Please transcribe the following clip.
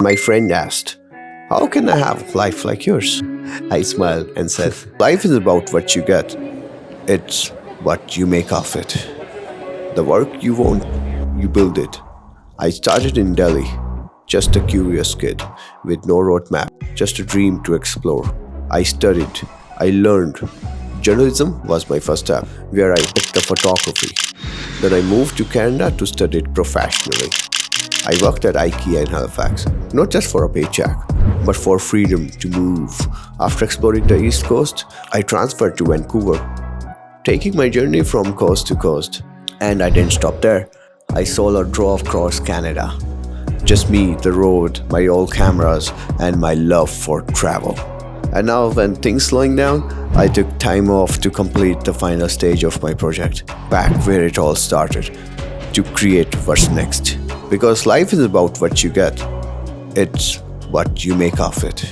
My friend asked, "How can I have life like yours?" I smiled and said, "Life is about what you get, it's what you make of it. The work you want, you build it." I started in Delhi, just a curious kid with no roadmap, just a dream to explore. I studied, I learned. Journalism was my first step, where I picked up photography. Then I moved to Canada to study it professionally. I worked at IKEA in Halifax, not just for a paycheck, but for freedom to move. After exploring the East Coast, I transferred to Vancouver, taking my journey from coast to coast. And I didn't stop there. I solo drove across Canada. Just me, the road, my old cameras, and my love for travel. And now, when things slowing down, I took time off to complete the final stage of my project, back where it all started, to create what's next. Because life is about what you get, it's what you make of it.